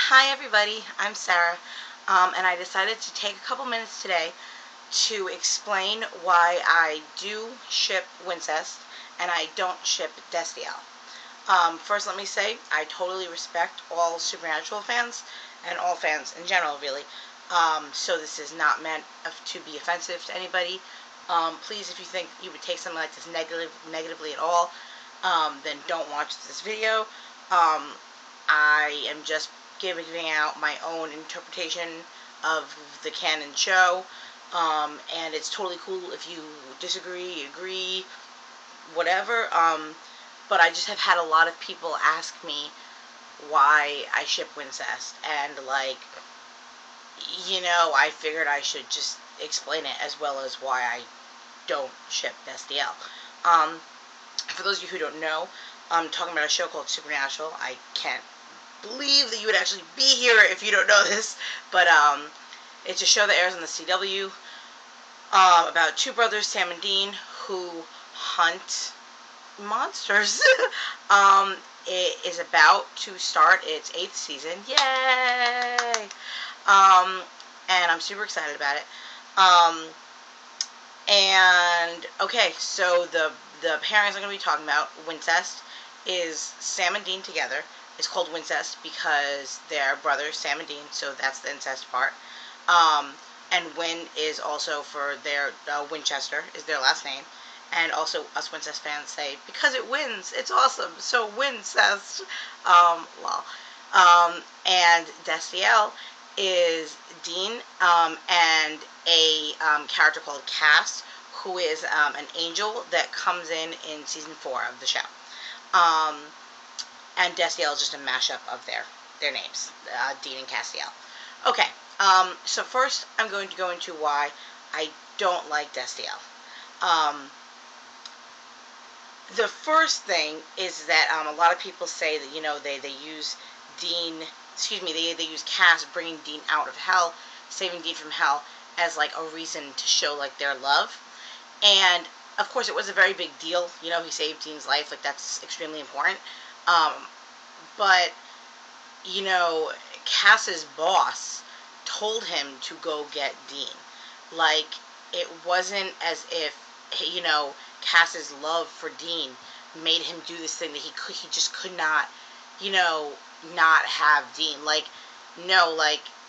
Hi everybody, I'm Sarah, and I decided to take a couple minutes today to explain why I do ship Wincest and I don't ship Destiel. First let me say, I totally respect all Supernatural fans, and all fans in general really, so this is not meant to be offensive to anybody. Please, if you think you would take something like this negatively at all, then don't watch this video. I am just giving out my own interpretation of the canon show, and it's totally cool if you disagree, agree, whatever, but I just have had a lot of people ask me why I ship Wincest, and I figured I should just explain it as well as why I don't ship Destiel. For those of you who don't know, I'm talking about a show called Supernatural. I can't believe that you would actually be here if you don't know this, but it's a show that airs on the CW about two brothers, Sam and Dean, who hunt monsters. It is about to start its 8th season. Yay! And I'm super excited about it. And okay, so the pairings I'm going to be talking about, Wincest, is Sam and Dean together. It's called Wincest because they're brothers, Sam and Dean, so that's the incest part. And Win is also for their Winchester is their last name. And also, us Wincest fans say, because it wins, it's awesome, so Wincest. Lol. And Destiel is Dean, and a character called Cass, who is an angel that comes in season 4 of the show. And Destiel is just a mashup of their names, Dean and Castiel. Okay, so first I'm going to go into why I don't like Destiel. The first thing is that a lot of people say that, they use they use Cass bringing Dean out of hell, saving Dean from hell, as like a reason to show like their love. And of course it was a very big deal, he saved Dean's life, like that's extremely important. But Cass's boss told him to go get Dean. Like, it wasn't as if Cass's love for Dean made him do this thing that he just could not not have Dean. No,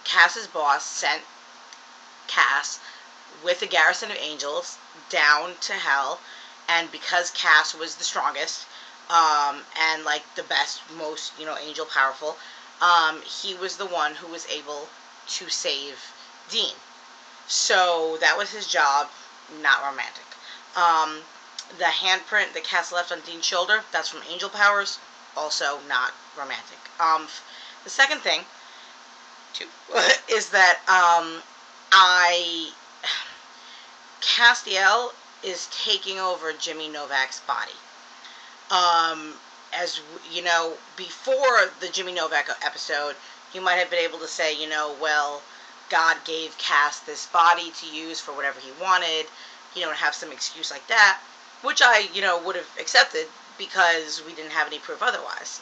Cass's boss sent Cass with a garrison of angels down to hell, and because Cass was the strongest, and the best, most, angel powerful, he was the one who was able to save Dean. So that was his job, not romantic. The handprint that Cass left on Dean's shoulder, that's from angel powers, also not romantic. The second thing, too, is that, Castiel is taking over Jimmy Novak's body. As before the Jimmy Novak episode, you might have been able to say, well, God gave Cass this body to use for whatever he wanted, and have some excuse like that, which I, would have accepted because we didn't have any proof otherwise,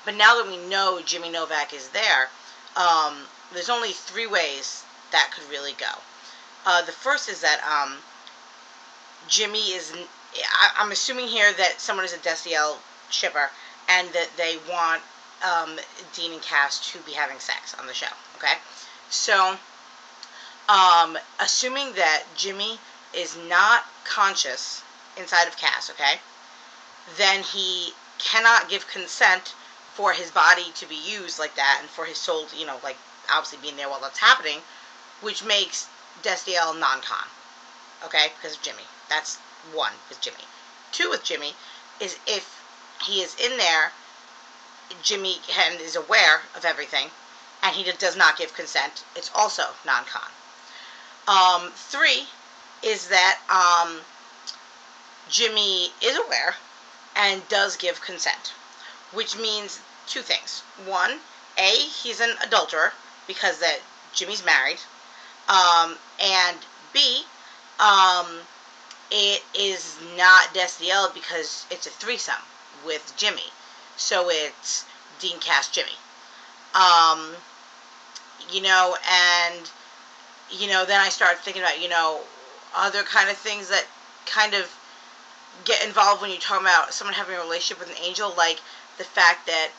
But now that we know Jimmy Novak is there, there's only 3 ways that could really go. The first is that Jimmy is... I'm assuming here that someone is a Destiel shipper and that they want Dean and Cass to be having sex on the show, okay? So, assuming that Jimmy is not conscious inside of Cass, okay, then he cannot give consent for his body to be used like that and for his soul to, obviously being there while that's happening, which makes Destiel non-con, okay, because of Jimmy. That's 1 with Jimmy. 2 with Jimmy is if he is in there, Jimmy is aware of everything, and he does not give consent, it's also non-con. 3 is that Jimmy is aware and does give consent, which means 2 things. 1, A, he's an adulterer because that Jimmy's married, and B, it is not Destiel because it's a threesome with Jimmy. So it's Dean, Cass, Jimmy. Um, and, then I started thinking about, other kind of things that kind of get involved when you're talking about someone having a relationship with an angel, like the fact that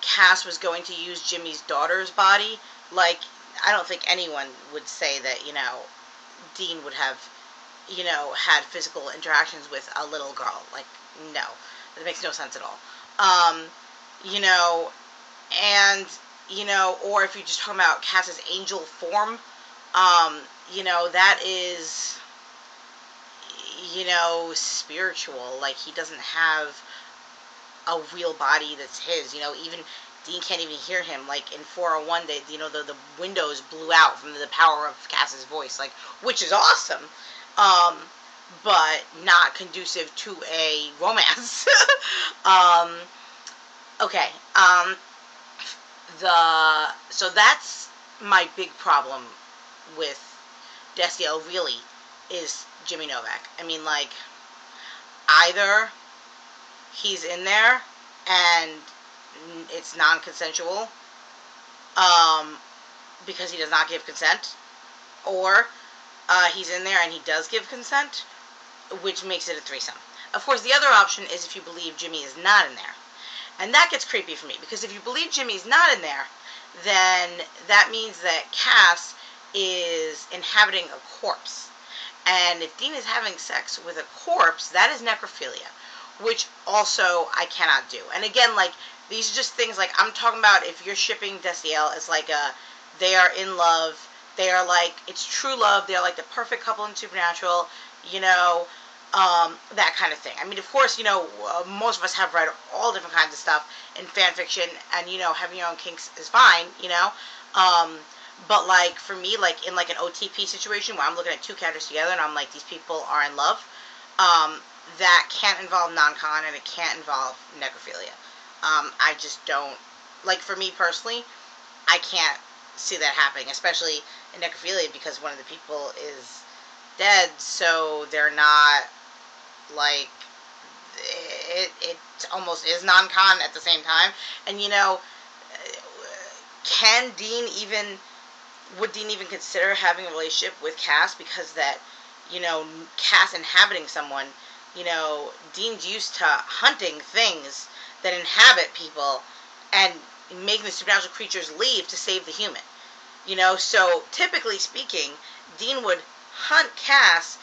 Cass was going to use Jimmy's daughter's body. Like, I don't think anyone would say that, Dean would have, had physical interactions with a little girl. Like, no. That makes no sense at all. Um, you know, and, or if you're just talking about Cass's angel form, that is, spiritual. Like, he doesn't have a real body that's his. Even Dean can't even hear him. Like in 401, the windows blew out from the power of Cass's voice, like, which is awesome, but not conducive to a romance. um, okay, so that's my big problem with Destiel. Really, is Jimmy Novak. I mean, like, either he's in there and it's non-consensual, because he does not give consent, or he's in there and he does give consent, which makes it a threesome. Of course, the other option is if you believe Jimmy is not in there. And that gets creepy for me, because if you believe Jimmy's not in there, then that means that Cass is inhabiting a corpse. And if Dean is having sex with a corpse, that is necrophilia, which also I cannot do. And again, like, these are just things, like, I'm talking about if you're shipping Destiel as like they are in love, they are like, it's true love, they're like the perfect couple in Supernatural, that kind of thing. I mean, of course, most of us have read all different kinds of stuff in fan fiction, and, having your own kinks is fine, but, like, for me, like, in, like, an OTP situation where I'm looking at two characters together and I'm like, these people are in love, that can't involve non-con, and it can't involve necrophilia. I just don't, like, for me personally, I can't see that happening, especially in necrophilia, because one of the people is dead, so they're not, like, it almost is non-con at the same time. And, would Dean even consider having a relationship with Cass, because that, Cass inhabiting someone, Dean's used to hunting things that inhabit people and making the supernatural creatures leave to save the human. So typically speaking, Dean would hunt Cass,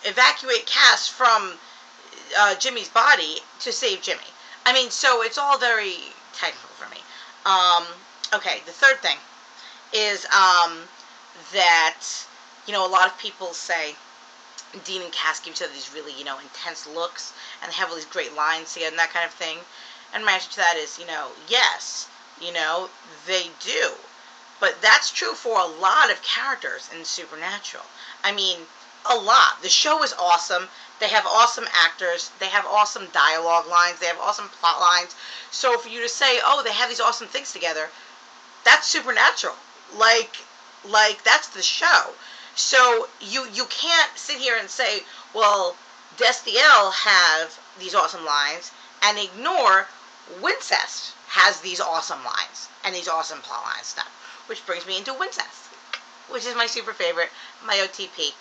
evacuate Cass from Jimmy's body to save Jimmy. I mean, so it's all very technical for me. Okay, the third thing is that, a lot of people say Dean and Cass give each other these really, intense looks, and they have all these great lines together and that kind of thing. And my answer to that is, yes, they do. But that's true for a lot of characters in Supernatural. I mean, a lot. The show is awesome. They have awesome actors. They have awesome dialogue lines. They have awesome plot lines. So for you to say, oh, they have these awesome things together, that's Supernatural. Like that's the show. So you can't sit here and say, well, Destiel have these awesome lines, and ignore Wincest has these awesome lines and these awesome plot line stuff. Which brings me into Wincest, which is my super favorite, my OTP.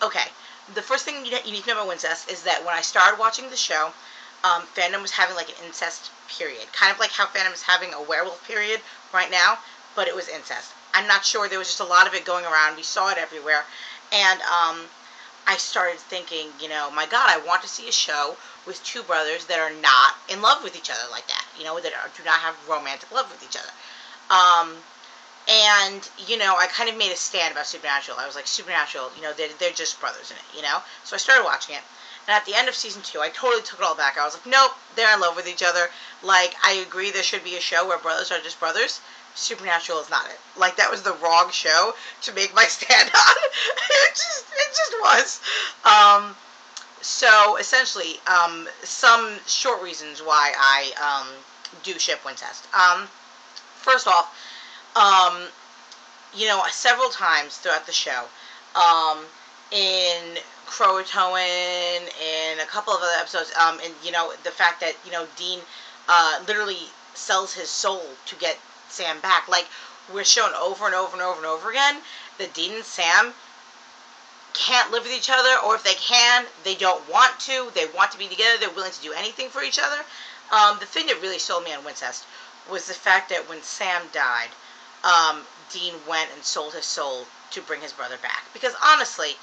Okay, the first thing you need to know about Wincest is that when I started watching the show, fandom was having like an incest period. Kind of like how fandom is having a werewolf period right now, but it was incest. I'm not sure, there was just a lot of it going around. We saw it everywhere. And I started thinking, my God, I want to see a show with two brothers that are not in love with each other like that. That do not have romantic love with each other. And, I kind of made a stand about Supernatural. I was like, Supernatural, they're just brothers in it, So I started watching it. And at the end of season 2, I totally took it all back. I was like, nope, they're in love with each other. Like, I agree there should be a show where brothers are just brothers. Supernatural is not it. Like, that was the wrong show to make my stand on. it just was. So, essentially, some short reasons why I do ship Wincest. First off, several times throughout the show, in Croatoan, in a couple of other episodes, and, the fact that, Dean, literally sells his soul to get Sam back. Like, we're shown over and over and over and over again that Dean and Sam can't live with each other, or if they can, they don't want to. They want to be together. They're willing to do anything for each other. The thing that really sold me on Wincest was the fact that when Sam died, Dean went and sold his soul to bring his brother back. Because honestly,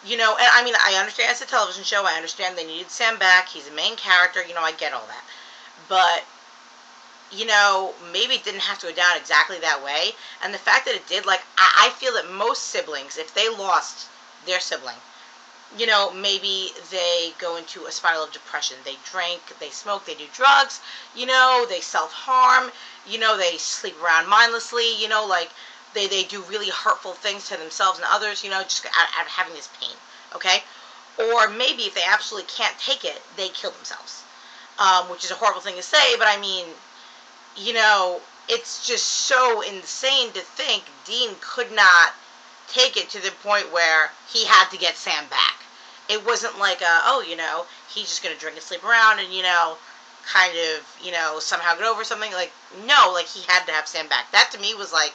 you know, and I mean, I understand it's a television show. I understand they needed Sam back. He's a main character. You know, I get all that. But, you know, maybe it didn't have to go down exactly that way. And the fact that it did, like, I feel that most siblings, if they lost their sibling, you know, maybe they go into a spiral of depression. They drink, they smoke, they do drugs, you know, they self-harm, you know, they sleep around mindlessly, you know, like, they do really hurtful things to themselves and others, you know, just out of having this pain, okay? Or maybe if they absolutely can't take it, they kill themselves, which is a horrible thing to say, but I mean, you know, it's just so insane to think Dean could not take it to the point where he had to get Sam back. It wasn't like, oh, you know, he's just going to drink and sleep around and, you know, kind of, you know, somehow get over something. Like, no, like, he had to have Sam back. That, to me, was like,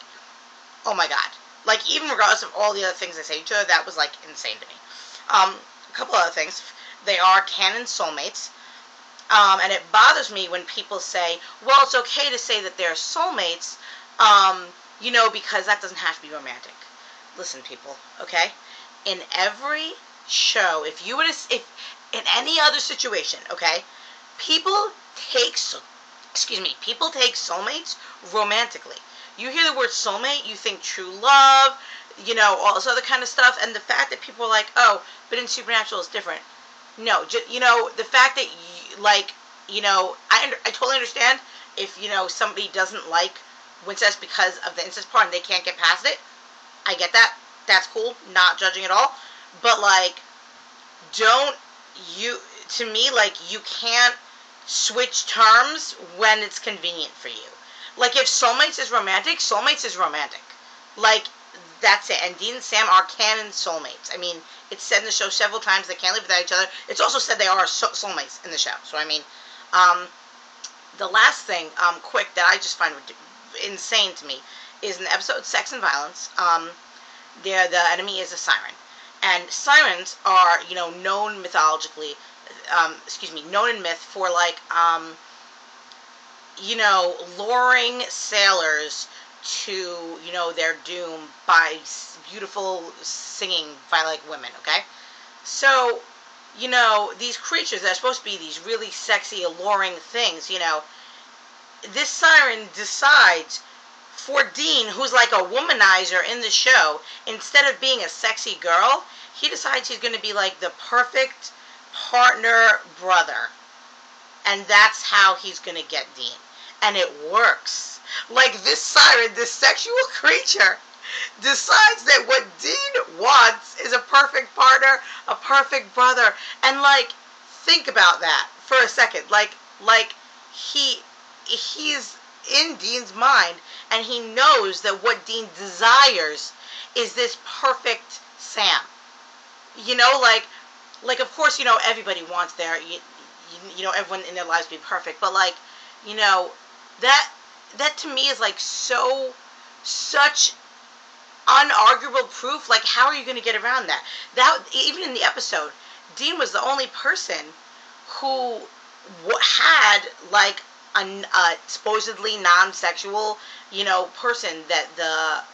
oh, my God. Like, even regardless of all the other things they say to each other, that was, like, insane to me. A couple other things. They are canon soulmates. And it bothers me when people say, well, it's okay to say that they're soulmates, you know, because that doesn't have to be romantic. Listen, people, okay? In every show, if in any other situation, okay, people take soulmates romantically. You hear the word soulmate, you think true love, you know, all this other kind of stuff, and the fact that people are like, oh, but in Supernatural it's different. No, you know, the fact that, like, you know, I totally understand if, you know, somebody doesn't like Wincest because of the incest part and they can't get past it. I get that. That's cool. Not judging at all. But, like, to me, like, you can't switch terms when it's convenient for you. Like, if soulmates is romantic. Like, that's it. And Dean and Sam are canon soulmates. I mean, it's said in the show several times they can't live without each other. It's also said they are soulmates in the show. So, I mean, the last thing, quick, that I just find insane to me is in the episode Sex and Violence, the enemy is a siren. And sirens are, you know, known mythologically, known in myth for, like, you know, luring sailors to, you know, their doom by beautiful singing by, like, women, okay? So, you know, these creatures that are supposed to be these really sexy, alluring things, you know, this siren decides for Dean, who's like a womanizer in the show, instead of being a sexy girl, he decides he's going to be like the perfect partner brother. And that's how he's going to get Dean. And it works. Like, this siren, this sexual creature, decides that what Dean wants is a perfect partner, a perfect brother. And, like, think about that for a second. Like he's in Dean's mind, and he knows that what Dean desires is this perfect Sam. You know, like of course, you know, everybody wants their, you know, everyone in their lives to be perfect, but, like, you know, that to me is, like, such unarguable proof. Like, how are you going to get around that? Even in the episode, Dean was the only person who had, like, a supposedly non-sexual, you know, person that the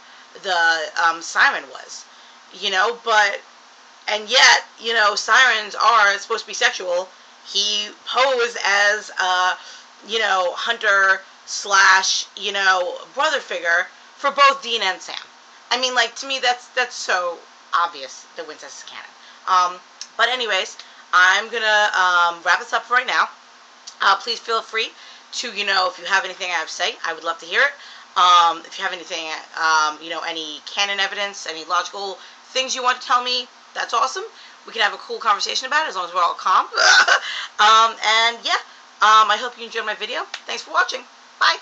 siren was, you know, and yet, you know, sirens are supposed to be sexual. He posed as a, you know, hunter / you know, brother figure for both Dean and Sam. I mean, like, to me, that's so obvious that Wincest is canon. But anyways, I'm gonna wrap this up for right now. Please feel free to, you know, if you have anything I have to say, I would love to hear it. If you have anything, you know, any canon evidence, any logical things you want to tell me, that's awesome. We can have a cool conversation about it as long as we're all calm. And yeah, I hope you enjoyed my video. Thanks for watching. Bye.